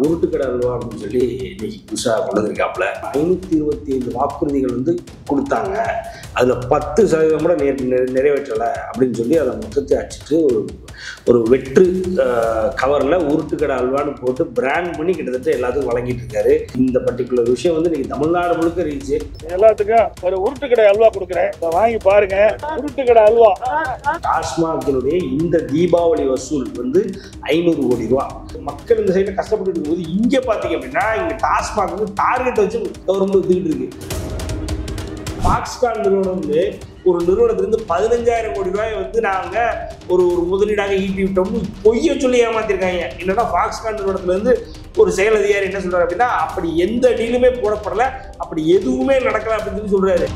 உருட்டுக்கடை அல்வா அப்படின்னு சொல்லி இன்னைக்கு புதுசாக கொண்டு வந்திருக்காப்புல 525 வாக்குறுதிகள் கொடுத்தாங்க. அதில் 10% கூட நிறைவேற்றலை அப்படின்னு சொல்லி அதை மொத்தத்தை அடிச்சுட்டு ஒரு வெற்று கவரில் உருட்டுக்கடை அல்வான்னு போட்டு பிராண்ட் பண்ணி கிட்டத்தட்ட எல்லாத்துக்கும் வழங்கிட்டு இருக்காரு. இந்த பர்டிகுலர் விஷயம் இன்னைக்கு தமிழ்நாடு முழுக்க ரீச்சு. எல்லாத்துக்கும் ஒரு உருட்டுக்கடை அல்வா கொடுக்குறேன், வாங்கி பாருங்க. உருட்டுக்கடை அல்வா. டாஸ்மாகினுடைய இந்த தீபாவளி வசூல் 500 கோடி ரூபா. மக்கள் இந்த சைடில் கஷ்டப்பட்டு இருக்கும்போது இங்கே பார்த்தீங்க அப்படின்னா இங்கே டாஸ்மாக் டார்கெட் வச்சு கவர்மெண்ட் வித்துக்கிட்டு இருக்கு. பாக்ஸ்கான் நிறுவனம் ஒரு நிறுவனத்திலிருந்து 15,000 கோடி ரூபாய் நாங்கள் ஒரு முதலீடாக ஈட்டி விட்டோம்னு பொய்ய சொல்லி ஏமாத்திருக்காங்க. என்னன்னா பாக்ஸ்கான் நிறுவனத்திலிருந்து ஒரு செயல் அதிகாரி என்ன சொல்றாரு அப்படின்னா, அப்படி எந்த டீலுமே போடப்படலை, அப்படி எதுவுமே நடக்கல அப்படின்னு சொல்றாரு.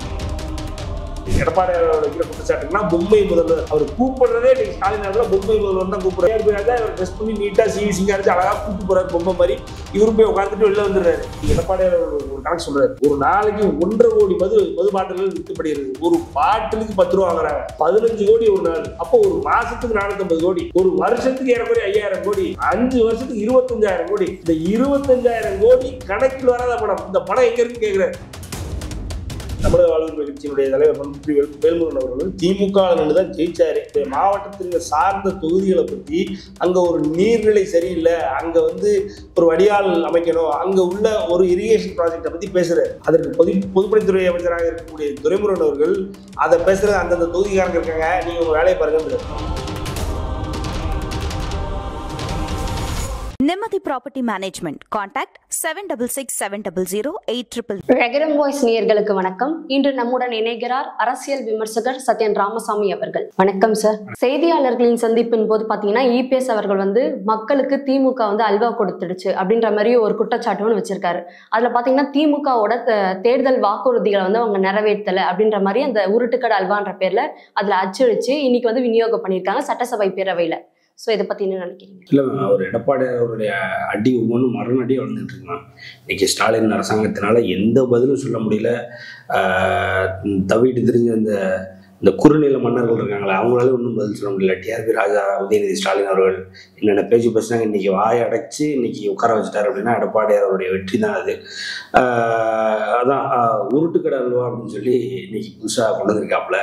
எடப்பாடி வைக்கிற குற்றச்சாட்டுனா பொம்மை முதல்வர் அவர் கூப்பிடுறதே இன்னைக்கு ஸ்டாலின் அவர்கள் பொம்மை முதல்வர் தான் கூப்பிடுறாரு. அவர் ட்ரெஸ் பண்ணி நீட்டா சிங்காரிச்சு அழகா கூப்பிட்டு போறாரு பொம்மை மாதிரி. இவரும் போய் உட்காந்துட்டு வெளில வந்துடுறாரு. எடப்பாடி ஒரு கணக்கு சொல்றாரு, ஒரு நாளைக்கு 1.5 கோடி மது பாட்டில்கள் விற்கப்படுகிறது. ஒரு பாட்டிலுக்கு 10 ரூபா வாங்குறாங்க. 15 கோடி ஒரு நாள். அப்போ ஒரு மாசத்துக்கு 450 கோடி, ஒரு வருஷத்துக்கு ஏறக்குறைய 5,000 கோடி, 5 வருஷத்துக்கு 25,000 கோடி. இந்த 25,000 கோடி கணக்கில் வராத பணம். இந்த பணம் எங்க இருக்குன்னு கேட்கிறாரு. தமிழக வாழ்வுரிமை கட்சியினுடைய தலைவர் வேல்முருகன் அவர்கள் திமுக தான் ஜெயிச்சாரு. மாவட்டத்தில் சார்ந்த தொகுதிகளை பற்றி அங்க ஒரு நீர்நிலை சரியில்லை, அங்க ஒரு வடிகால் அமைக்கணும், அங்க உள்ள ஒரு இரிகேஷன் ப்ராஜெக்டை பத்தி பேசுறாரு. அதற்கு பொதுப்பணித்துறை அமைச்சராக இருக்கக்கூடிய துரைமுருகன் அவர்கள் அதை பேசுறது அந்தந்த தொகுதிக்காரங்க இருக்காங்க, நீங்க உங்க வேலையை பாருங்க. Nemathi Property Management. Contact 7667008800. ரெகரம் voice நேயர்களுக்கு வணக்கம். இன்று நம்முடன் இணைகிறார் அரசியல் விமர்சகர் சத்யன் ராமசாமி அவர்கள். வணக்கம் சார். செய்தியாளர்களின் சந்திப்பின் போது பாத்தீங்கன்னா இபிஎஸ் அவர்கள் மக்களுக்கு திமுக அல்வா கொடுத்துடுச்சு அப்படின்ற மாதிரி ஒரு குற்றச்சாட்டு வச்சிருக்காரு. அதுல பாத்தீங்கன்னா திமுகவோட தேர்தல் வாக்குறுதிகளை அவங்க நிறைவேற்றல அப்படின்ற மாதிரி அந்த உருட்டுக்கடை அல்வான்ற பேர்ல அதுல அச்சடிச்சு இன்னைக்கு விநியோகம் பண்ணியிருக்காங்க சட்டசபை பேரவையில. ஸோ இதை பற்றி என்ன நினைக்கிறீங்க? இல்லை, அவர் எடப்பாடி அவருடைய அடி ஒவ்வொன்றும் மரணடி வளர்ந்துட்டு இருக்கான். இன்னைக்கு ஸ்டாலின் அரசாங்கத்தினால எந்த பதிலும் சொல்ல முடியல. தவிட்டு தெரிஞ்ச இந்த குறுநில மன்னர்கள் இருக்காங்களே, அவங்களால ஒன்றும் பதில் சொல்ல முடியல. டிஆர்பி ராஜா, உதயநிதி ஸ்டாலின் அவர்கள் என்னென்ன பேச்சு பேசினாங்க. இன்னைக்கு வாயை அடைச்சி இன்னைக்கு உட்கார வச்சுட்டாரு அப்படின்னா எடப்பாடி அவருடைய வெற்றி தான் அது. அதான் உருட்டுக்கடை அல்வா அப்படின்னு சொல்லி இன்னைக்கு புதுசாக கொண்டு வந்திருக்காப்புல.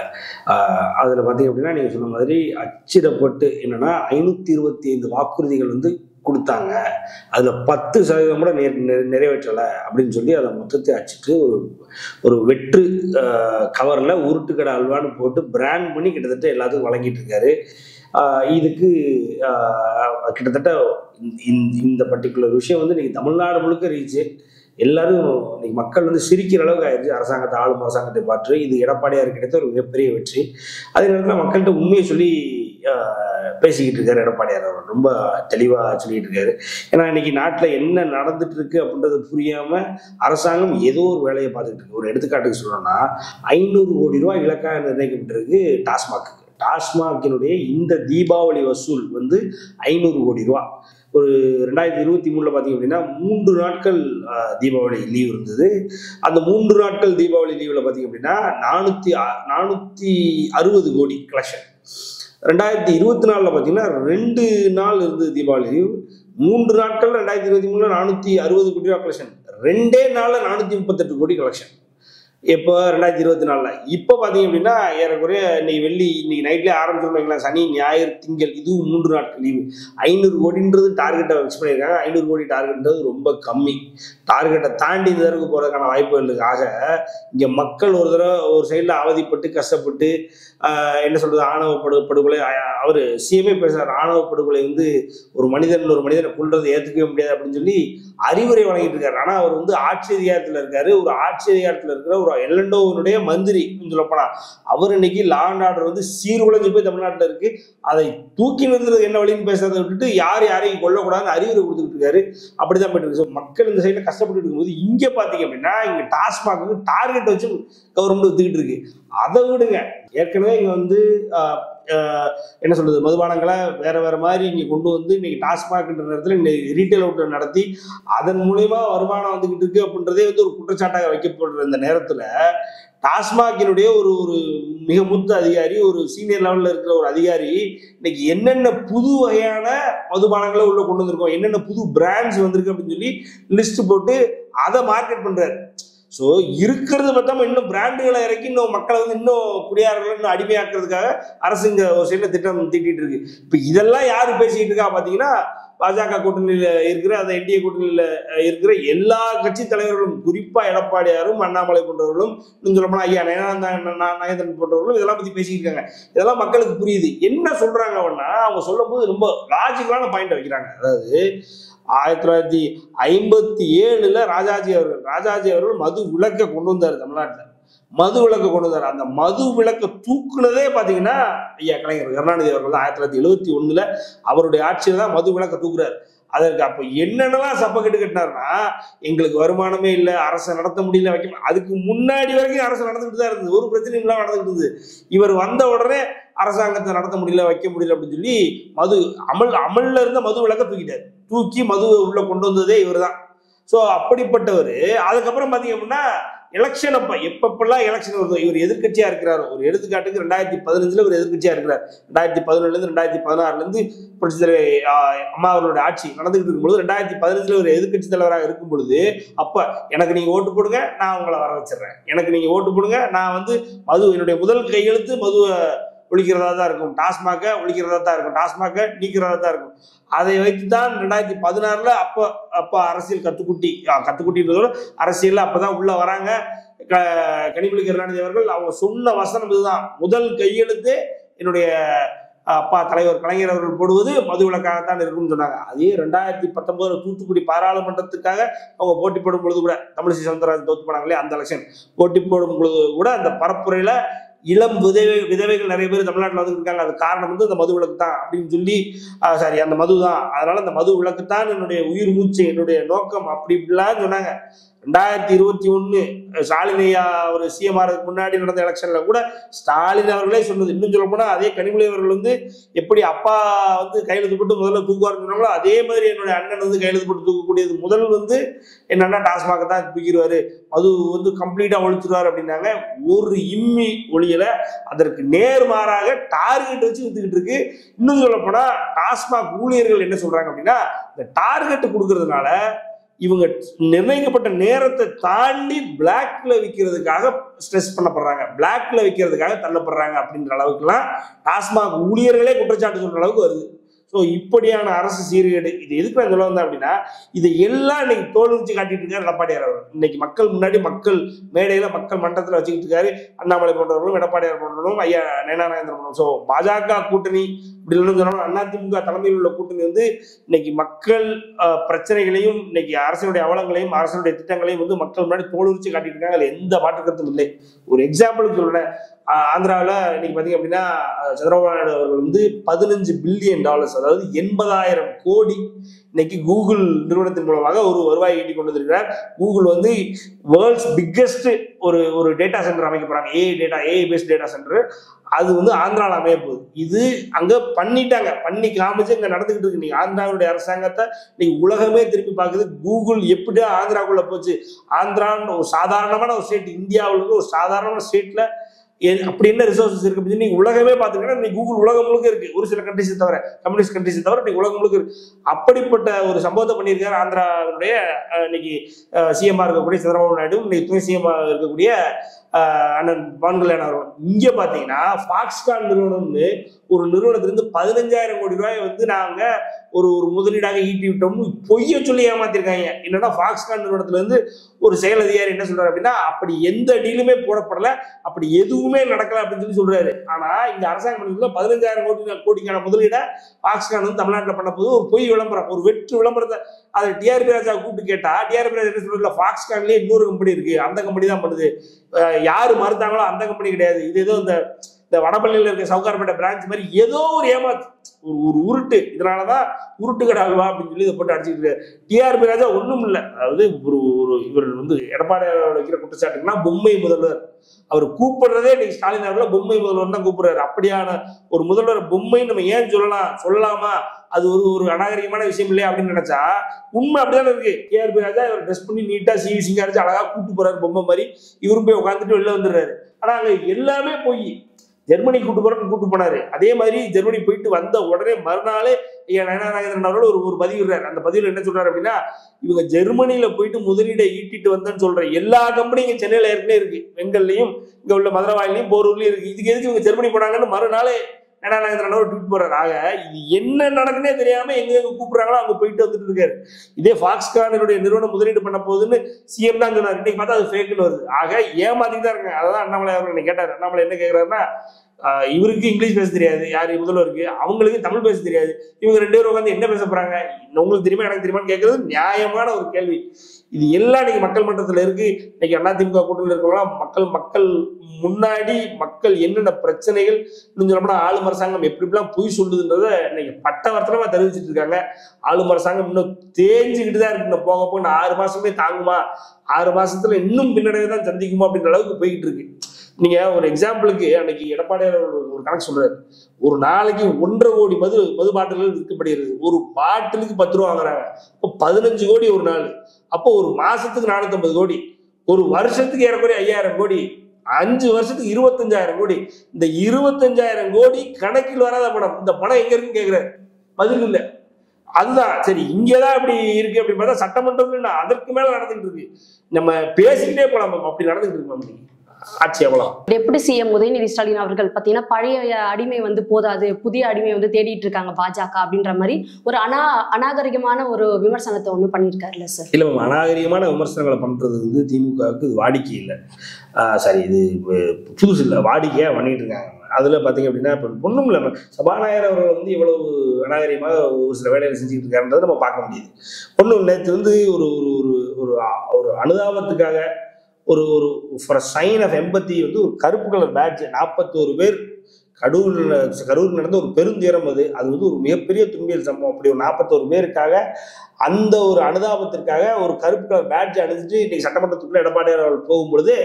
அதில் பார்த்தீங்க அப்படின்னா நீங்கள் சொன்ன மாதிரி அச்சிடப்பட்டு என்னன்னா 525 வாக்குறுதிகள் கொடுத்தாங்க. அதில் 10% கூட நிறைவேற்றலை அப்படின்னு சொல்லி அதை மொத்தத்தை அடிச்சுட்டு ஒரு வெற்று கவரில் உருட்டுக்கடை அல்வான்னு போட்டு பிராண்ட் பண்ணி கிட்டத்தட்ட எல்லாத்துக்கும் வழங்கிட்டு இருக்காரு. இதுக்கு கிட்டத்தட்ட இந்த பர்டிகுலர் விஷயம் இன்னைக்கு தமிழ்நாடு முழுக்க ரீச்சு. எல்லாரும் இன்னைக்கு மக்கள் சிரிக்கிற அளவுக்கு ஆயிடுச்சு. அரசாங்கத்தை ஆளும் அரசாங்கத்தை பார்த்து இது எடப்பாடியார் கிடைத்த ஒரு மிகப்பெரிய வெற்றி. அதே நேரத்தில் மக்கள்கிட்ட உண்மையை சொல்லி பேசிக்கிட்டு இருக்காரு எடப்பாடியார். அவர் ரொம்ப தெளிவாக சொல்லிட்டு இருக்காரு. ஏன்னா இன்னைக்கு நாட்டில் என்ன நடந்துட்டு இருக்கு அப்படின்றது புரியாம அரசாங்கம் ஏதோ ஒரு வேலையை பார்த்துட்டு இருக்கு. ஒரு எடுத்துக்காட்டுக்கு சொல்லணும்னா 500 கோடி ரூபாய் இலக்காக நிர்ணயிக்கப்பட்டிருக்கு டாஸ்மாக். டாஸ்மாகினுடைய இந்த தீபாவளி வசூல் 500 கோடி ரூபா. ஒரு 2023 பார்த்தீங்க அப்படின்னா 3 நாட்கள் தீபாவளி லீவ் இருந்தது. அந்த 3 நாட்கள் தீபாவளி லீவில் பார்த்தீங்க அப்படின்னா 460 கோடி கலெக்ஷன். 2024 பார்த்தீங்கன்னா 2 நாள் இருந்தது தீபாவளி லீவ். 3 நாட்கள் 2023 460 கோடி ரூபா கலெக்ஷன். 2 நாளில் 438 கோடி கலெக்ஷன். இப்போ 2024 இப்போ பார்த்தீங்க அப்படின்னா ஏறக்குறைய இன்னைக்கு நைட்லேயே ஆரம்பிச்சிருந்தாங்களா, சனி ஞாயிறு திங்கள் இதுவும் 3 நாட்கள் லீவு. 500 கோடின்றது டார்கெட்டை ஃபிக்ஸ் பண்ணியிருக்காங்க. 500 கோடி டார்கெட்ன்றது ரொம்ப கம்மி. டார்கெட்டை தாண்டி இந்த தடவை போகிறதுக்கான வாய்ப்புகளுக்கு ஆக இங்கே மக்கள் ஒரு தடவை ஒரு சைடில் அவதிப்பட்டு கஷ்டப்பட்டு என்ன சொல்றது, ஆணவ படுகொலை. அவர் சிஎம்ஏ பேசுறாரு, ஆணவ படுகொலை ஒரு மனிதனை கொள்றதை ஏற்றுக்கவே முடியாது அப்படின்னு சொல்லி அறிவுரை வழங்கிட்டு இருக்காரு. ஆனால் அவர் ஆட்சி அதிகாரத்தில் இருக்காரு. ஒரு ஆட்சி அதிகாரத்தில் இருக்கிற ஒரு எல்லண்டோவினுடைய மந்திரி சொல்லப்போனா அவர் இன்னைக்கு லா அண்ட் ஆர்டர் சீர்குலைஞ்சு போய் தமிழ்நாட்டில் இருக்கு. அதை தூக்கி நிறுத்துறது என்ன வழின்னு பேசுறதை விட்டுட்டு யாரையும் கொல்லக்கூடாதுன்னு அறிவுரை கொடுத்துக்கிட்டு இருக்காரு. அப்படிதான் போயிட்டு இருக்கு. மக்கள் இந்த சைடில் கஷ்டப்பட்டு இருக்கும்போது இங்கே பார்த்தீங்க அப்படின்னா இங்கே டாஸ்மாக் டார்கெட் வச்சு கவர்மெண்ட் வித்துக்கிட்டு இருக்கு. அதை விடுங்க, ஏற்கனவே இங்கே என்ன சொல்றது, மதுபானங்களை வேற வேற மாதிரி இங்கே கொண்டு வந்து இன்னைக்கு டாஸ்மாக்ன்ற நேரத்தில் இன்னைக்கு ரீட்டைல் அவுட்லெட் நடத்தி அதன் மூலயமா வருமானம் வந்துகிட்டு இருக்கு அப்படின்றதே வந்து ஒரு குற்றச்சாட்டாக வைக்கப்படுற இந்த நேரத்தில் டாஸ்மாகினுடைய ஒரு மிக மூத்த அதிகாரி, ஒரு சீனியர் லெவலில் இருக்கிற ஒரு அதிகாரி இன்னைக்கு என்னென்ன புது வகையான மதுபானங்களை உள்ள கொண்டு வந்திருக்கோம், என்னென்ன புது பிராண்ட்ஸ் வந்திருக்கு அப்படின்னு சொல்லி லிஸ்ட் போட்டு அதை மார்க்கெட் பண்றாரு. ஸோ இருக்கிறது பார்த்தாம இன்னும் பிராண்டுகளை இறக்கி இன்னும் மக்களை வந்து இன்னும் குடியாரர்களை இன்னும் அடிமையாக்குறதுக்காக அரசு இங்க ஒரு சைடில் திட்டம் தீட்டிட்டு இருக்கு. இப்போ இதெல்லாம் யாரு பேசிக்கிட்டு இருக்கா பார்த்தீங்கன்னா, பாஜக கூட்டணியில் இருக்கிற அந்த என்டிஏ கூட்டணியில் இருக்கிற எல்லா கட்சி தலைவர்களும், குறிப்பா எடப்பாடியாரும் அண்ணாமலை போன்றவர்களும், இன்னும் சொல்லப்போனா ஐயா நயனேந்திரன் போன்றவர்களும் இதெல்லாம் பத்தி பேசிக்கிட்டு இருக்காங்க. இதெல்லாம் மக்களுக்கு புரியுது. என்ன சொல்றாங்க அப்படின்னா, அவங்க சொல்லும் போது ரொம்ப லாஜிக்கலான பாயிண்ட் வைக்கிறாங்க. அதாவது 1957 ராஜாஜி அவர்கள் மது விலக்கை கொண்டு வந்தார். தமிழ்நாட்டில் மது விலக்கை கொண்டு வந்தார். அந்த மது விலக்கை தூக்குனதே பார்த்தீங்கன்னா ஐயா கலைஞர் கருணாநிதி அவர்கள் தான். 1971 அவருடைய ஆட்சியில் தான் மது விலக்கை தூக்குறாரு. அதற்கு அப்போ என்னென்னலாம் சப்பக்கட்டு கட்டினார்னா, எங்களுக்கு வருமானமே இல்லை, அரசை நடத்த முடியல, வைக்க. அதுக்கு முன்னாடி வரைக்கும் அரசு நடந்துகிட்டு தான் இருந்தது, ஒரு பிரச்சனையும் இல்லாமல் நடந்துகிட்டு இருந்தது. இவர் வந்த உடனே அரசாங்கத்தை நடத்த முடியல, வைக்க முடியல அப்படின்னு சொல்லி மது அமல்ல இருந்த மது விலக்கை தூக்கிட்டார். தூக்கி மது உள்ள கொண்டு வந்ததே இவர் தான். ஸோ அப்படிப்பட்டவர் அதுக்கப்புறம் பார்த்தீங்க அப்படின்னா எலெக்ஷன் எப்பப்பெல்லாம் எலெக்ஷன் வருதோ இவர் எதிர்கட்சியா இருக்கிறார். ஒரு எடுத்துக்காட்டுக்கு 2015 இவர் எதிர்கட்சியா இருக்கிறார். 2011 2016 புரட்சி தலைவர் அம்மா அவர்களுடைய ஆட்சி நடந்துகிட்டு இருக்கும்பொழுது 2015 ஒரு எதிர்கட்சி தலைவராக இருக்கும் பொழுது, அப்ப எனக்கு நீங்க ஓட்டு போடுங்க, நான் உங்களை வர வச்சிடறேன், எனக்கு நீங்க ஓட்டு போடுங்க, நான் வந்து மது என்னுடைய முதல் கையெழுத்து மதுவை ஒழிக்கிறதா தான் இருக்கும், டாஸ்மாக ஒழிக்கிறதா தான் இருக்கும், டாஸ்மாக நீக்கிறதா தான் இருக்கும். அதை வைத்துதான் 2016 அப்ப அரசியல் கத்துக்குட்டின்றதோட அரசியல் அப்பதான் உள்ள வராங்க கனிமொழி கருணாநிதி அவர்கள். அவங்க சொன்ன வசனம் இதுதான், முதல் கையெழுத்து என்னுடைய அப்பா தலைவர் கலைஞர் அவர்கள் போடுவது மது விலக்காகத்தான் இருக்கும்னு சொன்னாங்க. அதே 2019 தூத்துக்குடி பாராளுமன்றத்துக்காக அவங்க போட்டி போடும் பொழுது கூட, தமிழிசை சவுந்தரராஜன் தோத்து போனாங்களே அந்த எலெக்ஷன், போட்டி போடும் பொழுது கூட அந்த பரப்புரையில இளம் விதவைகள் நிறைய பேர் தமிழ்நாட்டில் வந்து இருக்காங்க, அது காரணம் வந்து அந்த மது விலக்கு தான் அப்படின்னு சொல்லி, சாரி அந்த மது தான், அதனால அந்த மது விலக்கு தான் என்னுடைய உயிர் மூச்சு, என்னுடைய நோக்கம், அப்படி இப்படிலாம் சொன்னாங்க. 2021 ஸ்டாலின் ஐயா ஒரு சிஎம் ஆகிறதுக்கு முன்னாடி நடந்த எலெக்ஷன்ல கூட ஸ்டாலின் அவர்களே சொன்னது. இன்னும் சொல்ல போனா அதே கனிமொழி அவர்கள் வந்து எப்படி அப்பா வந்து கையெழுத்து போட்டு முதல்ல தூக்குவாருன்னு சொன்னாங்களோ அதே மாதிரி என்னுடைய அண்ணன் வந்து கையெழுத்து போட்டு தூக்கக்கூடியது முதல் வந்து என்னன்னா டாஸ்மாக தான் தூக்கிடுவாரு, மது வந்து கம்ப்ளீட்டா ஒழிச்சிருவாரு அப்படின்னாங்க. ஒரு இம்மி ஒளியல, அதற்கு நேர்மாறாக டார்கெட் வச்சு வித்துக்கிட்டு இருக்கு. இன்னும் சொல்ல போனா டாஸ்மாக் ஊழியர்கள் என்ன சொல்றாங்க அப்படின்னா, இந்த டார்கெட் கொடுக்கறதுனால இவங்க நிர்ணயிக்கப்பட்ட நேரத்தை தாண்டி பிளாக்ல விற்கிறதுக்காக ஸ்ட்ரெஸ் பண்ணப்படுறாங்க, பிளாக்ல விற்கிறதுக்காக தள்ளப்படுறாங்க அப்படின்ற அளவுக்குலாம் டாஸ்மாக் ஊழியர்களே குற்றச்சாட்டு சொல்ற அளவுக்கு வருது. ஸோ இப்படியான அரசு சீர்கேடு, இது எதுக்கு நான் சொல்ல வந்தேன் அப்படின்னா, இதை எல்லாம் இன்னைக்கு தோல் வச்சு காட்டிட்டு இருக்காரு எடப்பாடியார் அவர்கள். இன்னைக்கு மக்கள் முன்னாடி, மக்கள் மேடையில, மக்கள் மன்றத்தில் வச்சுக்கிட்டு இருக்காரு. அண்ணாமலை போன்றவர்களும் எடப்பாடியார் போன்றவர்களும் ஐயா நயனானேந்திரன் போன்றவரும். ஸோ பாஜக கூட்டணி இப்படி சொன்னாலும் அதிமுக தலைமையில் உள்ள கூட்டணி வந்து இன்னைக்கு மக்கள் பிரச்சனைகளையும், இன்னைக்கு அரசினுடைய அவலங்களையும், அரசினுடைய திட்டங்களையும் வந்து மக்கள் முன்னாடி தோல் வச்சு காட்டிட்டு இருக்காங்க. அதுல எந்த மாற்று கருத்தும் இல்லை. ஒரு எக்ஸாம்பிளுக்கு சொல்றேன், ஆந்திராவில் இன்னைக்கு பார்த்தீங்க அப்படின்னா சந்திரபாபு நாயுடு அவர்கள் வந்து $15 பில்லியன், அதாவது 80,000 கோடி இன்னைக்கு கூகுள் நிறுவனத்தின் மூலமாக ஒரு வருவாய் ஈட்டி கொண்டு வந்திருக்கிறார். கூகுள் வந்து வேர்ல்ட்ஸ் பிக்கெஸ்ட் ஒரு டேட்டா சென்டர் அமைக்க போறாங்க, ஏஐ பேஸ்ட் டேட்டா சென்டர். அது வந்து ஆந்திராவில் அமைய போகுது. இது அங்க பண்ணிட்டாங்க, பண்ணி காமிச்சு இங்க நடந்துகிட்டு இருக்கு. நீங்க ஆந்திராவுடைய அரசாங்கத்தை நீங்க உலகமே திருப்பி பார்க்குது. கூகுள் எப்படியா ஆந்திராக்குள்ள போச்சு, ஆந்திரான்னு ஒரு சாதாரணமான ஒரு ஸ்டேட், இந்தியாவில் ஒரு சாதாரண ஸ்டேட்ல அப்படி என்ன ரிசோர்சஸ் இருக்கு அப்படின்னு நீங்க உலகமே பாத்துக்கிட்டா இன்னைக்கு கூகுள் உலகம் முழுக்க இருக்கு. ஒரு சில கண்ட்ரிஸை தவிர, கம்யூனிஸ்ட் கண்ட்ரிஸை தவிர இன்னைக்கு உலகம் முழுக்க இருக்கு. அப்படிப்பட்ட ஒரு சம்பவத்தை பண்ணியிருக்காரு ஆந்திராவுடைய இன்னைக்கு சிஎம்ஆ இருக்கக்கூடிய சந்திரபாபு நாயுடு, இன்னைக்கு துணை சிஎம்ஆ இருக்கக்கூடிய அண்ணன் பவன் கல்யாண் அவர்கள். இங்க பாத்தீங்கன்னா ஃபாக்ஸ்கான் நிறுவனம்னு ஒரு நிறுவனத்திலிருந்து 15,000 கோடி ரூபாய் வந்து நாங்க ஒரு முதலீடாக ஈட்டி விட்டோம்னு பொய்ய சொல்லி ஏமாத்திருக்காங்க. என்னன்னா ஃபாக்ஸ்கான் நிறுவனத்துல இருந்து ஒரு செயல் அதிகாரி என்ன சொல்றாரு அப்படின்னா, அப்படி எந்த டீலுமே போடப்படல, அப்படி எதுவுமே நடக்கல அப்படின்னு சொல்லி சொல்றாரு. ஆனா இந்த அரசாங்கம் 15,000 கோடிக்கான முதலீடை ஃபாக்ஸ்கான் வந்து தமிழ்நாட்டில் பண்ண போது ஒரு பொய் விளம்பரம், ஒரு வெற்று விளம்பரத்தை அதை டிஆர்பி ராஜா கூப்பிட்டு கேட்டா, டிஆர்பி ராஜா என்ன சொல்றதுல ஃபாக்ஸ்கான்லயே இன்னொரு கம்பெனி இருக்கு, அந்த கம்பெனி தான் பண்ணுது, யாரு மறுத்தாங்களோ அந்த கம்பெனி கிடையாது, இது ஏதோ இந்த வடபள்ளியில் இருக்க சவுகார்பேட்டை பிரான்ச் மாதிரி ஏதோ ஒரு ஏமாத்து, ஒரு உருட்டு. இதனாலதான் உருட்டு கடை அல்வா அப்படின்னு சொல்லி இதை போட்டு அடிச்சுட்டு டிஆர்பி ராஜா ஒண்ணும் இல்லை. அதாவது இவர் வந்து எடப்பாடியார் வைக்கிற குற்றச்சாட்டுக்குன்னா பொம்மை முதல்வர் அவர் கூப்பிடுறதே இன்னைக்கு ஸ்டாலின் அவர்களை பொம்மை முதல்வர் தான் கூப்பிடுறாரு. அப்படியான ஒரு முதல்வர் பொம்மை நம்ம ஏன் சொல்லலாமா? அது ஒரு அநாகரிகமான விஷயம் இல்லையா அப்படின்னு நினைச்சா உண்மை அப்படிதானே இருக்கு. கேஆர்பி ராஜா இவர் ட்ரெஸ் பண்ணி நீட்டா சிவி சிங்காரிச்சு அழகா கூப்பிட்டு போறாரு பொம்மை மாதிரி. இவரும் போய் உட்காந்துட்டு வெளில வந்துடுறாரு. ஆனா அங்க எல்லாமே போய் ஜெர்மனி கூட்டு போனாரு. அதே மாதிரி ஜெர்மனி போயிட்டு வந்த உடனே மறுநாளே நயனா நாகேந்திரன் அவர்கள் ஒரு பதிவு விடுறாரு. அந்த பதிவுல என்ன சொல்றாரு அப்படின்னா, இவங்க ஜெர்மனியில போயிட்டு முதலீடை ஈட்டிட்டு வந்தேன்னு சொல்ற எல்லா கம்பெனியும் இங்க சென்னையில ஏற்கனவே இருக்கு. வெங்கல்லையும் இங்க உள்ள மதுரவாயிலையும் போரூர்லயும் இருக்கு. இதுக்கு எதுக்கு இவங்க ஜெர்மனி போனாங்கன்னு மறுநாளே நயனா நாகேந்திரன் ஒரு ட்வீட் போறாரு. ஆக இது என்ன நடக்குன்னே தெரியாம எங்க கூப்பிடுறாங்களோ அங்க போயிட்டு வந்துட்டு இருக்காரு. இதே ஃபாக்ஸ்கானுடைய நிறுவனம் முதலீடு பண்ண போகுதுன்னு சிஎம் தான் சொன்னார். இன்னைக்கு பார்த்தா அது ஃபேக்குன்னு வருது. ஆக ஏமாத்திட்டு தான் இருக்காங்க. அதான் அண்ணாமலை அவர்கள் கேட்டார். அண்ணாமலை என்ன கேட்கிறாருன்னா, இவருக்கு இங்கிலீஷ் பேச தெரியாது, யாரு முதல்வருக்கு, அவங்களுக்கு தமிழ் பேச தெரியாது. இவங்க 2 பேரும் உட்காந்து என்ன பேச போறாங்க, உங்களுக்கு தெரியுமா எனக்கு தெரியுமான்னு கேட்கறது நியாயமான ஒரு கேள்வி. இது எல்லாம் இன்னைக்கு மக்கள் மன்றத்துல இருக்கு. இன்னைக்கு அதிமுக கூட்டணியில் இருக்கவங்களாம் மக்கள் முன்னாடி மக்கள் என்னென்ன பிரச்சனைகள் இன்னும் சொல்லப்போனா ஆளும் அரசாங்கம் எப்படிலாம் பொய் சொல்லுதுன்றத இன்னைக்கு பட்டவர்த்தனமா தெரிவிச்சுட்டு இருக்காங்க. ஆளும் அரசாங்கம் இன்னும் தேஞ்சுக்கிட்டு தான் இருக்கு. போக போக 6 மாசமே தாங்குமா, 6 மாசத்துல இன்னும் பின்னடைவை தான் சந்திக்குமா அப்படின்ற அளவுக்கு போய்கிட்டு இருக்கு. நீங்க ஒரு எக்ஸாம்பிளுக்கு அன்னைக்கு எடப்பாடியார் ஒரு கணக்கு சொல்றாரு. ஒரு நாளைக்கு 1.5 கோடி மது பாட்டில்கள் விற்கப்படுகிறது. ஒரு பாட்டிலுக்கு 10 ரூபா வாங்குறாங்க. இப்போ 15 கோடி ஒரு நாள். அப்போ ஒரு மாசத்துக்கு 450 கோடி, ஒரு வருஷத்துக்கு ஏறக்குறைய 5000 கோடி, 5 வருஷத்துக்கு 25,000 கோடி. இந்த 25,000 கோடி கணக்கில் வராத பணம். இந்த பணம் எங்க இருக்குன்னு கேட்கிறாரு. பதில் இல்லை. அதுதான் சரி, இங்கதான் இப்படி இருக்கு அப்படின்னு பார்த்தா சட்டமன்றத்துல அதற்கு மேல நடந்துகிட்டு இருக்கு. நம்ம பேசிக்கிட்டே போலாம். அப்படி நடந்துகிட்டு இருக்கு ஆட்சி. எவ்வளவு டெப்யூட்டி சிஎம் உதயநிதி ஸ்டாலின் அவர்கள் பாத்தீங்கன்னா பழைய அடிமை போதாது, புதிய அடிமை தேடிட்டு இருக்காங்க பாஜக அப்படின்ற மாதிரி ஒரு அநாகரிகமான ஒரு விமர்சனத்தை ஒண்ணு பண்ணியிருக்காருல்ல சார்? இல்ல, அநாகரிகமான விமர்சனங்களை பண்றது திமுகவுக்கு இது வாடிக்கை இல்லை. சரி, இது புதுசு இல்லை, வாடிக்கையா பண்ணிட்டு இருக்காங்க. அதுல பாத்தீங்க அப்படின்னா இப்ப ஒண்ணும் இல்லை, சபாநாயகர் அவர்கள் இவ்வளவு அநாகரிகமாக ஒரு சில வேலைகளை செஞ்சுக்கிட்டு இருக்காருன்றதை நம்ம பார்க்க முடியுது. ஒண்ணும் நேற்று ஒரு ஒரு அனுதாபத்துக்காக ஒரு சைன் ஆஃப் எம்பத்தி ஒரு கருப்பு கலர் பேட்ஜ் 41 பேர் கரூர் நடந்த ஒரு பெருந்துயரம். அது ஒரு மிகப்பெரிய துன்பியல் சம்பவம். அப்படி ஒரு 41 பேருக்காக அந்த ஒரு அனுதாபத்திற்காக ஒரு கருப்பு கலர் பேட்ஜ் அணிஞ்சிட்டு இன்னைக்கு சட்டமன்றத்துக்குள்ள எடப்பாடியார் அவர்கள் போகும்பொழுது,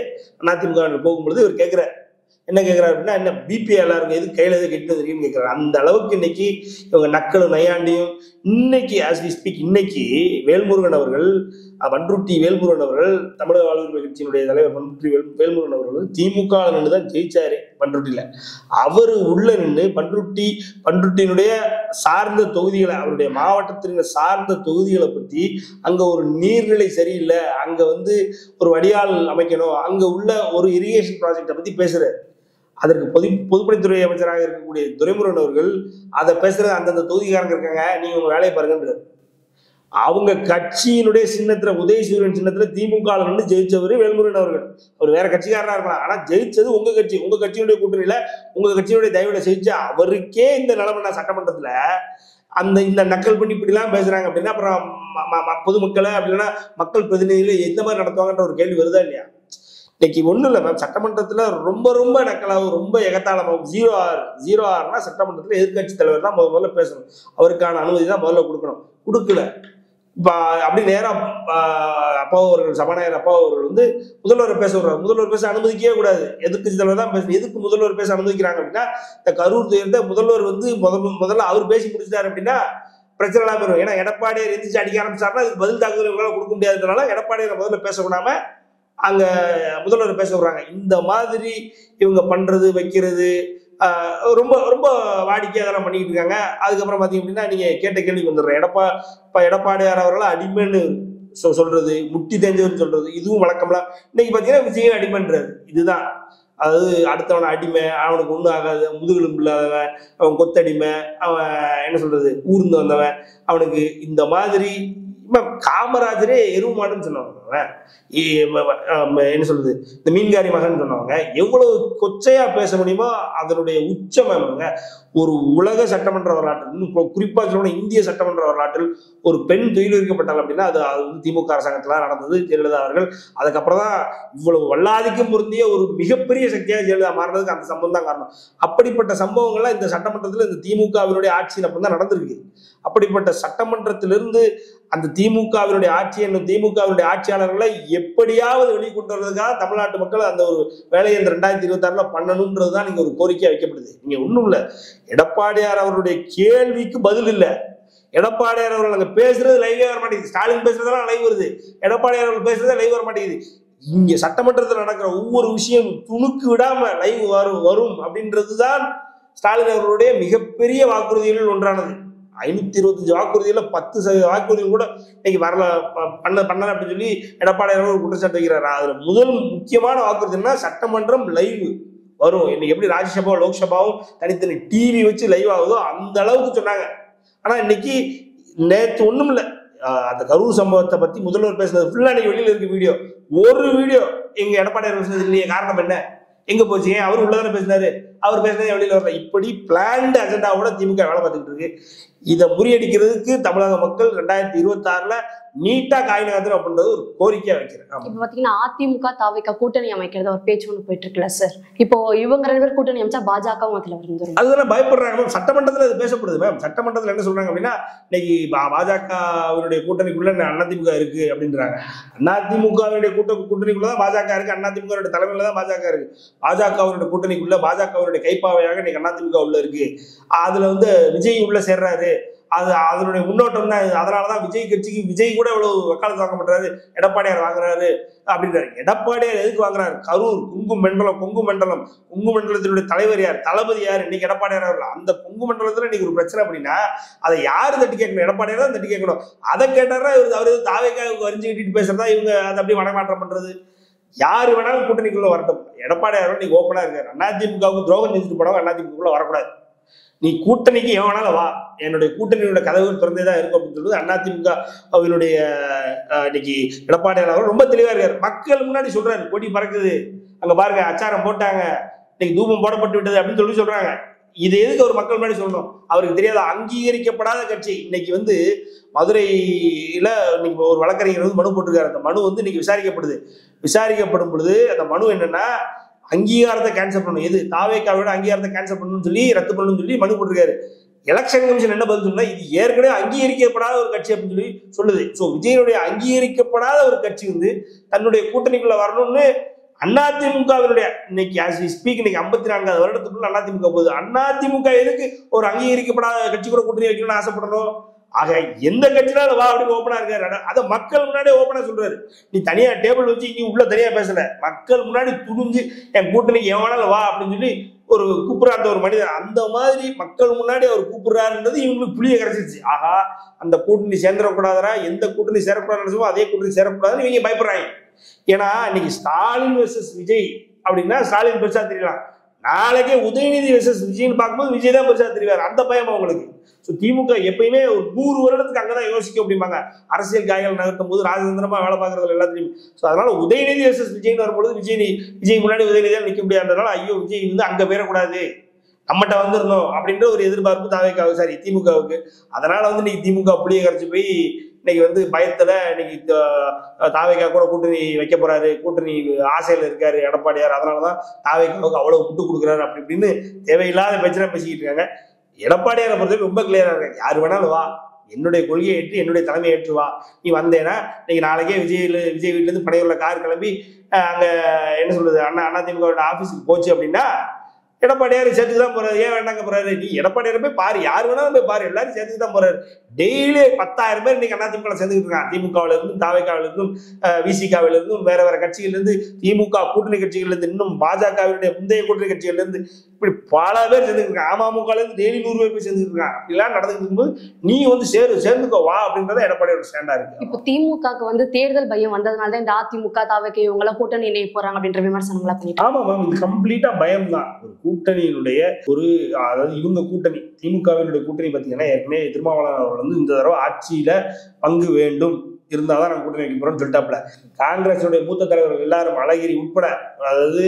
அதிமுக போகும்பொழுது இவர் கேட்கிறார். என்ன கேட்கிறாரு அப்படின்னா, என்ன பிபி எல்லாருக்கும் எது கையில எது கெட்டு தெரியும்னு கேட்கிறாரு. அந்த அளவுக்கு இன்னைக்கு இவங்க நக்கலும் நையாண்டியும். இன்னைக்கு ஆஸ் வி ஸ்பீக், இன்னைக்கு வேல்முருகன் அவர்கள், பண்ருட்டி வேல்முருகன் அவர்கள், தமிழக வாழ்வுரிமை கட்சியினுடைய தலைவர் பண்ருட்டி வேல்முருகன் அவர்கள் திமுக நின்று தான் ஜெயிச்சாரு பண்ருட்டியில. அவரு உள்ள நின்று பண்ருட்டியினுடைய சார்ந்த தொகுதிகளை, அவருடைய மாவட்டத்தின் சார்ந்த தொகுதிகளை பத்தி, அங்க ஒரு நீர்நிலை சரியில்லை, அங்க ஒரு வடிகால் அமைக்கணும், அங்க உள்ள ஒரு இரிகேஷன் ப்ராஜெக்டை பத்தி பேசுறாரு. அதற்கு பொதுப்பணித்துறை அமைச்சராக இருக்கக்கூடிய துரைமுருகன் அவர்கள் அதை பேசுறது அந்தந்த தொகுதிக்காரங்க இருக்காங்க, நீங்க உங்க வேலையை பாருங்கன்றார். அவங்க கட்சியினுடைய சின்னத்துல, உதயசூரியன் சின்னத்துல திமுக நின்று ஜெயிச்சவர் வேல்முருகன் அவர்கள். அவர் வேற கட்சிக்காரனா இருக்கலாம், ஆனா ஜெயிச்சது உங்க கட்சி, உங்க கட்சியினுடைய கூட்டணியில, உங்க கட்சியினுடைய தயவுல ஜெயிச்ச அவருக்கே இந்த நிலைமை சட்டமன்றத்துல இந்த நக்கல் பண்ணி இப்படிலாம் பேசுறாங்க அப்படின்னா அப்புறம் பொதுமக்களை அப்படின்னா மக்கள் பிரதிநிதிகளை எந்த மாதிரி நடத்துவாங்கன்ற ஒரு கேள்வி வருதா இல்லையா? இன்னைக்கு ஒன்றும் இல்லை மேம், சட்டமன்றத்தில் ரொம்ப நக்கலாகவும் ரொம்ப எகத்தாளமாகவும் 0-6 சட்டமன்றத்தில் எதிர்கட்சி தலைவர் தான் முதல்ல பேசணும். அவருக்கான அனுமதி தான் முதல்ல கொடுக்கல. இப்போ அப்படி நேரம் அப்பாவு அவர்கள், சபாநாயகர் அப்பாவு அவர்கள் முதல்வரை பேச விடுறாரு. முதல்வர் பேச அனுமதிக்கவே கூடாது, எதிர்கட்சி தலைவர் தான் பேசணும். எதுக்கு முதல்வர் பேச அனுமதிக்கிறாங்க அப்படின்னா, இந்த கரூர் துயரத்தை முதல்வர் முதல்ல அவர் பேசி முடிச்சிட்டாரு அப்படின்னா பிரச்சனை எல்லாம் பெறும். ஏன்னா எடப்பாடியார் எந்திரிச்சு அடிக்க ஆரம்பிச்சாருன்னா அதுக்கு பதில் தாக்குதல் இவங்களால கொடுக்க முடியாதுனால எடப்பாடியாரை முதல்ல பேச விடாம அங்க முதல்வர் பேச விடுறாங்க. இந்த மாதிரி இவங்க பண்றது வைக்கிறது ரொம்ப வாடிக்கையாக அதெல்லாம் பண்ணிக்கிட்டு இருக்காங்க. அதுக்கப்புறம் பார்த்தீங்க அப்படின்னா நீங்க கேட்ட கேள்விக்கு வந்துடுறேன். எடப்பாடியார் அவர்களை அடிமைன்னு சொல்றது, முட்டி தெரிஞ்சவர்னு சொல்றது, இதுவும் வழக்கம்லாம். இன்னைக்கு பார்த்தீங்கன்னா விஜயம் அடிமைன்றாரு. இதுதான், அதாவது அடுத்தவனை அடிமை, அவனுக்கு ஒன்றும் ஆகாது, முதுகெலும்பு இல்லாதவன், அவன் கொத்தடிமை, அவன் என்ன சொல்றது ஊர்ந்து வந்தவன், அவனுக்கு இந்த மாதிரி. காமராஜரே எருவு மாடுன்னு சொன்னவங்க, என்ன சொல்றது இந்த மீன்காரி மகன் சொன்னவங்க, எவ்வளவு கொச்சையா பேச முடியுமோ அதனுடைய உச்சம் அவங்க. ஒரு உலக சட்டமன்ற வரலாற்றில், குறிப்பா சொல்லணும் இந்திய சட்டமன்ற வரலாற்றில் ஒரு பெண் துயிலுரிக்கப்பட்டாள் அப்படின்னா அது திமுக அரசாங்கத்துல நடந்தது. ஜெயலலிதா அவர்கள் அதுக்கப்புறம் தான் இவ்வளவு வல்லாதிக்கம் பொருந்திய ஒரு மிகப்பெரிய சக்தியாக ஜெயலலிதா மாறினதுக்கு அந்த சம்பவம் தான் காரணம். அப்படிப்பட்ட சம்பவங்கள்லாம் இந்த சட்டமன்றத்தில் இந்த திமுகவினுடைய ஆட்சியில் அப்பதான் நடந்திருக்கு. அப்படிப்பட்ட சட்டமன்றத்திலிருந்து அந்த திமுகவினுடைய ஆட்சி என்னும் திமுகவினுடைய ஆட்சியாளர்களை எப்படியாவது வெளிக்கொண்டு வர்றதுக்காக தமிழ்நாட்டு மக்கள் அந்த ஒரு வேலையை இந்த 2026 பண்ணணும்ன்றது தான் நீங்க ஒரு கோரிக்கையா வைக்கப்படுது. நீங்க ஒண்ணும் இல்லை, எடப்பாடியார் அவருடைய கேள்விக்கு பதில் இல்லை. எடப்பாடியார் அவர்கள் அங்க பேசுறது லைவே வர மாட்டேங்குது. ஸ்டாலின் பேசுறதெல்லாம் லைவ் வருது, எடப்பாடியார் அவர்கள் பேசுறதே லைவ் வர மாட்டேங்குது. இங்க சட்டமன்றத்தில் நடக்கிற ஒவ்வொரு விஷயம் துணுக்கு விடாம லைவ் வரும் அப்படின்றதுதான் ஸ்டாலின் அவர்களுடைய மிகப்பெரிய வாக்குறுதிகளில் ஒன்றானது. 525 வாக்குறுதியில 10% வாக்குறுதிகள் கூட இன்னைக்கு வரல, பண்ணல அப்படின்னு சொல்லி எடப்பாடியார் ஒரு குற்றச்சாட்டு வைக்கிறாரு. அதுல முதல் முக்கியமான வாக்குறுதினா சட்டமன்றம் லைவ் வரும். இன்னைக்கு எப்படி ராஜ்யசபா லோக்சபாவும் தனித்தனி டிவி வச்சு லைவ் ஆகுதோ அந்த அளவுக்கு சொன்னாங்க. ஆனா இன்னைக்கு நேற்று ஒண்ணும் இல்லை, அந்த கரூர் சம்பவத்தை பத்தி முதல்வர் பேசுனது ஃபுல்லா இன்னைக்கு வெளியில இருக்கு வீடியோ. ஒரு வீடியோ எங்க எடப்பாடியார் பேசுனது இல்லையே. காரணம் என்ன? எங்க போச்சு? அவர் உள்ளதானே பேசினாரு, அவர் பேசுனதே வெளியில வரல. இப்படி பிளான்டு அஜெண்டாவோட திமுக வேலை பார்த்துக்கிட்டு இருக்கு. இதை முறியடிக்கிறதுக்கு தமிழக மக்கள் 2026 நீட்டா காய் நகர்த்தணும் அப்படின்றது ஒரு கோரிக்கையா வைக்கிறேன். இப்ப பாத்தீங்கன்னா அதிமுக தாவேகா கூட்டணி அமைக்கிறது ஒரு பேச்சு ஒண்ணு போயிட்டு இருக்குல்ல சார். இப்போ இவங்க 2 பேர் கூட்டணி அமைச்சா பாஜகவும் அதுல வந்துரும். அதெல்லாம் பயப்படுறாங்க மேம். சட்டமன்றத்துல அது பேசப்படுது மேம். சட்டமன்றத்துல என்ன சொல்றாங்க அப்படின்னா, இன்னைக்கு பாஜகவினுடைய கூட்டணிக்குள்ள அதிமுக இருக்கு அப்படின்றாங்க. அதிமுகவினுடைய கூட்டணிக்குள்ளதான் பாஜக இருக்கு, அதிமுக தலைமையில தான் பாஜக இருக்கு. பாஜகவினுடைய கூட்டணிக்குள்ள பாஜகவினுடைய கைப்பாவையாக இன்னைக்கு அதிமுக உள்ள இருக்கு. அதுல விஜய் உள்ள சேர்றாரு. அதனுடைய முன்னோட்டம் தான். அதனாலதான் விஜய் கட்சிக்கு விஜய் கூட இவ்வளவு வக்காலத்து வாங்க பண்றாரு, எடப்பாடியார் வாங்குறாரு அப்படின்றாரு. எடப்பாடியார் எதுக்கு வாங்குறாரு? கரூர் கொங்கு மண்டலத்தினுடைய தலைவர் யார், தளபதி யார்? இன்னைக்கு எடப்பாடியார் அவர்கள். அந்த கொங்கு மண்டலத்துல இன்னைக்கு ஒரு பிரச்சனை அப்படின்னா அதை யாரு தட்டி கேட்கணும்? எடப்பாடியார் தான் தட்டி கேட்கணும். அதை கேட்டாரா அவரு தாவேக்காவுக்கு வரிஞ்சு கட்டிட்டு பேசுறதா இவங்க அதை அப்படி மனமாற்றம் பண்றது? யாரு வேணாலும் கூட்டணிக்குள்ள வரட்டும். எடப்பாடியார் இன்னைக்கு ஓப்பனா இருக்காரு. அதிமுகவுக்கு துரோகம் செஞ்சுட்டு போனவங்க அதிமுகக்குள்ள வரக்கூடாது. நீ கூட்டணிக்கு எவனாலும் வா, என்னுடைய கூட்டணியோட கதவுகள் திறந்தே தான் இருக்கும் அப்படின்னு சொல்றது அதிமுக அவருடைய இன்னைக்கு எடப்பாடியார் அவர் ரொம்ப தெளிவா இருக்காரு. மக்கள் முன்னாடி சொல்றாரு, கொடி பறக்குது அங்க பாருங்க, அச்சாரம் போட்டாங்க, இன்னைக்கு தூபம் போடப்பட்டு விட்டது அப்படின்னு சொல்றாங்க. இது எதுக்கு அவர் மக்கள் முன்னாடி சொல்லணும்? அவருக்கு தெரியாத அங்கீகரிக்கப்படாத கட்சி. இன்னைக்கு மதுரையில இன்னைக்கு ஒரு வழக்கறிஞர் மனு போட்டிருக்காரு. அந்த மனு இன்னைக்கு விசாரிக்கப்படும் பொழுது அந்த மனு என்னன்னா, அங்கீகாரத்தை கேன்சல் பண்ணணும். எது? தாவேக்காவோட அங்கீகாரத்தை கேன்சல் பண்ணணும்னு சொல்லி ரத்து பண்ணணும்னு சொல்லி மனு போட்டிருக்காரு. எலெக்ஷன் கமிஷன் என்ன பதில் சொன்னா, இது ஏற்கனவே அங்கீகரிக்கப்படாத ஒரு கட்சி அப்படின்னு சொல்லி சொல்லுது. ஸோ விஜயனுடைய அங்கீகரிக்கப்படாத ஒரு கட்சி தன்னுடைய கூட்டணிக்குள்ள வரணும்னு அதிமுகவினுடைய இன்னைக்கு இன்னைக்கு 54வது வருடத்துக்குள்ள அதிமுக போகுது. அதிமுக எதுக்கு ஒரு அங்கீகரிக்கப்படாத கட்சி கூட கூட்டணி வைக்கணும்னு ஆசைப்படணும்? ஆக எந்த கட்சினாலும் வா அப்படின்னு ஓப்பனா இருக்காரு. அதை மக்கள் முன்னாடியே ஓப்பனா சொல்றாரு. நீ தனியா டேபிள் வச்சு இங்க உள்ள தனியா பேசல, மக்கள் முன்னாடி துணிஞ்சு என் கூட்டணிக்கு எவனாலும் வா அப்படின்னு சொல்லி ஒரு கூப்பிடுற அந்த ஒரு மனிதர். அந்த மாதிரி மக்கள் முன்னாடி அவர் கூப்பிடுறாருன்றது இவங்களுக்கு புளிய கிடைச்சிருச்சு. ஆகா, அந்த கூட்டணி சேர்ந்துடக்கூடாதா, எந்த கூட்டணி சேரக்கூடாதுன்னு அதே கூட்டணி சேரக்கூடாதுன்னு இவங்க பயப்படுறாங்க. ஏன்னா இன்னைக்கு ஸ்டாலின் வெர்சஸ் விஜய் அப்படின்னா ஸ்டாலின் பெருசா தெரியலாம், நாளைக்கே உதயநிதி வெர்சஸ் விஜய்னு பார்க்கும்போது விஜய் தான் பெருசா தெரிவார். அந்த பயம் அவங்களுக்கு. ஸோ திமுக எப்பயுமே ஒரு 100 வருடத்துக்கு அங்கதான் யோசிக்க அப்படிம்பாங்க. அரசியல் காய்கள் நகர்த்தும் போது ராஜதந்திரமா வேலை பார்க்கறதுல எல்லாத்தையும். ஸோ அதனால உதயநிதி வெர்சஸ் விஜய்னு வரும்பொழுது விஜய் முன்னாடி உதயநிதியால் நிற்க முடியாதனால ஐயோ விஜய் அங்க போயிடக்கூடாது, நம்மகிட்ட வந்துடணும் அப்படின்ற ஒரு எதிர்பார்ப்பு தாவேக்காவுக்கு, திமுகவுக்கு. அதனால இன்னைக்கு திமுக புளிய கரைச்சி போய் இன்னைக்கு பயத்துல இன்னைக்கு தாவேக்கா கூட கூட்டணி வைக்க போறாரு, கூட்டணி ஆசையில இருக்காரு எடப்பாடியார். அதனாலதான் தாவேக்காவுக்கு அவ்வளவு விட்டு கொடுக்குறாரு அப்படி இப்படின்னு தேவையில்லாத பிரச்சனை பேசிக்கிட்டு இருக்காங்க. எடப்பாடியாரை பொறுத்தவரைக்கும் ரொம்ப கிளியரா இருக்காங்க. யாரு வேணாலும் வா, என்னுடைய கொள்கையை ஏற்று என்னுடைய தலைமையை ஏற்று வா. நீ வந்தேன்னா இன்னைக்கு நாளைக்கே விஜய் வீட்டுல இருந்து பனையூர்ல கார் கிளம்பி அங்க என்ன சொல்றது அதிமுக ஆபீஸுக்கு போச்சு அப்படின்னா எடப்பாடியார் சேர்த்துக்கு தான் போறாரு. ஏன் வேண்டாங்க போறாரு? நீ எடப்பாடியார போய் பாரு, யாரு வேணாலும் போய் பாரு, எல்லாரும் சேர்த்துக்கு தான் போறாரு. டெய்லி 10,000 பேர் இன்னைக்கு அதிமுக சேர்ந்துக்கிட்டு இருக்காங்க. திமுகவில இருந்தும் தாவேக்காவில இருந்தும் விசிகாவில இருந்தும் வேற கட்சிகள் இருந்து, திமுக கூட்டணி கட்சிகள் இருந்து, இன்னும் பாஜகவினுடைய முந்தைய கூட்டணி கட்சிகள் இருந்து இப்படி பல பேர் சேர்ந்துருக்காங்க. அமமுக இருந்து டெய்லி 100 பேர் போய் சேர்ந்துட்டு இருக்காங்க. அப்படிலாம் நடந்துட்டு இருக்கும்போது நீ சேர்ந்துக்கோ வா அப்படின்றத எடப்பாடியோட ஸ்டாண்டா இருக்கு. இப்போ திமுகவுக்கு தேர்தல் பயம் வந்ததுனால இந்த அதிமுக தாவேக்கா இவங்க எல்லாம் கூட்டணி இணைய போறாங்க அப்படின்ற விமர்சனங்களா பண்ணிட்டு. ஆமா மேம், இது கம்ப்ளீட்டா பயம் தான். ஒரு கூட்டணியினுடைய அதாவது இவங்க கூட்டணி திமுகவினுடைய கூட்டணி பார்த்தீங்கன்னா ஏற்கனவே திருமாவளவன் அவர்கள் இந்த தடவை ஆட்சியில பங்கு வேண்டும் இருந்தாதான் நம்ம கூட்டணி வைக்க போறோம்னு சொல்லிட்டாப்ல. காங்கிரஸுடைய மூத்த தலைவர்கள் எல்லாரும் அழகிரி உட்பட அதாவது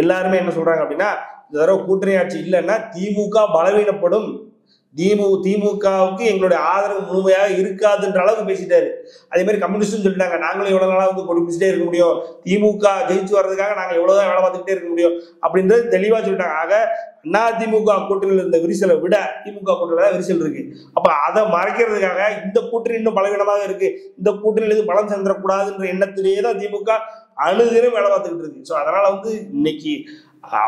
எல்லாருமே என்ன சொல்றாங்க அப்படின்னா, இந்த தடவை கூட்டணி ஆட்சி இல்லைன்னா திமுக பலவீனப்படும், திமுகவுக்கு எங்களுடைய ஆதரவு முழுமையாக இருக்காதுன்ற அளவுக்கு பேசிட்டாரு. அதே மாதிரி கம்யூனிஸ்டும் சொல்லிட்டாங்க, நாங்களும் எவ்வளவு நாளா வந்து கொடி பிடிச்சிட்டே இருக்க முடியும், திமுக ஜெயிச்சு வர்றதுக்காக நாங்க எவ்வளவுதான் வேலை பார்த்துக்கிட்டே இருக்க முடியும் அப்படின்றது தெளிவா சொல்லிட்டாங்க. ஆக அதிமுக கூட்டணியில் இருந்த விரிசலை விட திமுக கூட்டணியில தான் விரிசல் இருக்கு. அப்ப அதை மறைக்கிறதுக்காக இந்த கூட்டணி இன்னும் பலவீனமாக இருக்கு, இந்த கூட்டணியில இருந்து பலம் சென்றக்கூடாதுன்ற எண்ணத்திலேயே தான் திமுக அணுதினம் வேலை பார்த்துக்கிட்டு இருக்கு. ஸோ அதனால வந்து இன்னைக்கு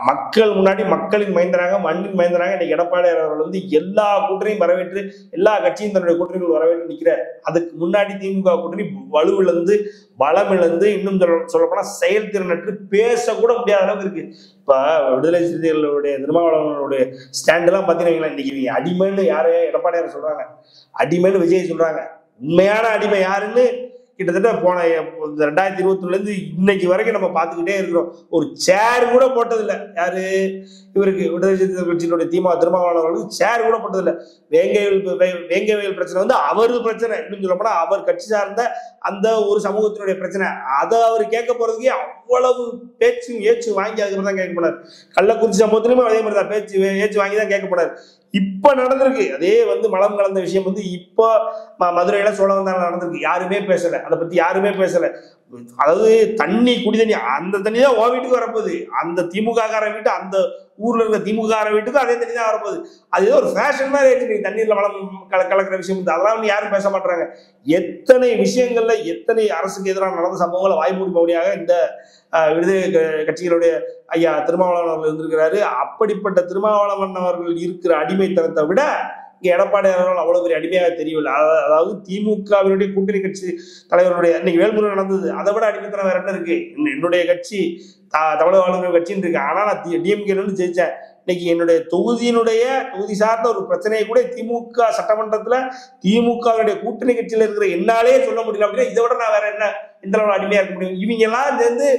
மக்கள் முன்னாடி மக்களின் மைந்தனாக மண்ணின் மைந்தனாக இன்னைக்கு எடப்பாடியார் அவர்கள் வந்து எல்லா கூட்டணியும் வரவேற்று எல்லா கட்சியும் தன்னுடைய கூட்டணிகள் வரவேற்று நிற்கிறார். அதுக்கு முன்னாடி திமுக கூட்டணி வலுவிழந்து பலம் இழந்து இன்னும் சொல்லப்போனா செயல்திறனற்று பேசக்கூட முடியாத அளவுக்கு இருக்கு. இப்ப விடுதலை சிறுத்தைகளுடைய திருமாவளவனுடைய ஸ்டாண்டெல்லாம் பார்த்தீங்கன்னா இன்னைக்கு அடிமைன்னு யாரு எடப்பாடியார் சொல்றாங்க, அடிமைன்னு விஜய் சொல்றாங்க. உண்மையான அடிமை யாருன்னு கிட்டத்தட்ட போன 2021 இன்னைக்கு வரைக்கும் நம்ம பார்த்துக்கிட்டே இருக்கிறோம். ஒரு சேர் கூட போட்டதில்லை யாரு இவருக்கு, விடுதலை சிறுத்தைகள் கட்சியினுடைய திருமாவளவர்களுக்கு சேர் கூட போட்டதில்லை. வேங்கவேல் பிரச்சனை வந்து அவரது பிரச்சனை, இன்னும் சொல்ல போனா அவர் கட்சி சார்ந்த அந்த ஒரு சமூகத்தினுடைய பிரச்சனை. அதை அவர் கேட்க போறதுக்கே அவ்வளவு பேச்சு ஏச்சு வாங்கி அதுக்கப்புறம் தான் கேட்க போனார். கள்ளக்குறிச்சி சம்பவத்திலுமே அதே மாதிரி தான் பேச்சு ஏச்சு வாங்கி தான் கேட்க போனார். இப்ப நடந்திருக்கு அதே வந்து மலம் கலந்த விஷயம் வந்து இப்போ மதுரையில சோழவந்தான நடந்திருக்கு. யாருமே பேசல, அதை பத்தி யாருமே பேசல. அதாவது தண்ணி குடி தண்ணி அந்த தண்ணி தான் ஓ வீட்டுக்கு வரப்போகுது, அந்த திமுக கார வீட்டு அந்த ஊர்ல இருக்க திமுக கார வீட்டுக்கும் அதே தண்ணி தான் வரப்போகுது. அது ஏதோ ஒரு ஃபேஷன் மாதிரி ஆயிடுச்சு நீங்க தண்ணீர்ல மலம் கலக்கிற விஷயம். அதெல்லாம் வந்து யாரும் பேச மாட்டாங்க. எத்தனை விஷயங்கள்ல எத்தனை அரசுக்கு எதிராக நடந்த சம்பவங்களை வாய்மூடி மௌனியாக இந்த விடுதலை கட்சிகளுடைய ஐயா திருமாவளவன் அவர்கள் இருந்திருக்கிறாரு. அப்படிப்பட்ட திருமாவளவன் அவர்கள் இருக்கிற அடிமைத்தனத்தை விட இங்க எடப்பாடியார் அவர்கள் அவ்வளவு பெரிய அடிமையாக தெரியவில்லை. அதாவது திமுகவினுடைய கூட்டணி கட்சி தலைவருடைய இன்னைக்கு வேல்முறை நடந்தது, அதை விட அடிமைத்தனம் வேற என்ன இருக்கு? என்னுடைய கட்சி தமிழக ஆளுநர் கட்சின்னு இருக்கு, ஆனா நான் டிஎம்கே ஜெயிச்சேன். இன்னைக்கு என்னுடைய தொகுதி சார்ந்த ஒரு பிரச்சனையை கூட திமுக சட்டமன்றத்துல திமுகவுடைய கூட்டணி கட்சியில இருக்கிற என்னாலே சொல்ல முடியல அப்படின்னா இதை விட நான் வேற என்ன இந்த அளவு அடிமையா இருக்க முடியும்? இவங்க எல்லாம் சேர்ந்து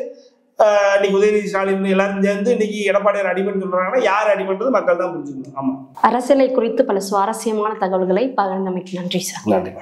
இன்னைக்கு உதயநிதி ஸ்டாலின் எல்லாரும் சேர்ந்து இன்னைக்கு எடப்பாடியார் அடிமைன்னு சொல்றாங்கன்னா யார் அடிமைன்றது மக்கள் தான் புரிஞ்சுக்கணும். ஆமா, அரசியலை குறித்து பல சுவாரஸ்யமான தகவல்களை பகிர்ந்தமைக்கு நன்றி சார். நன்றி.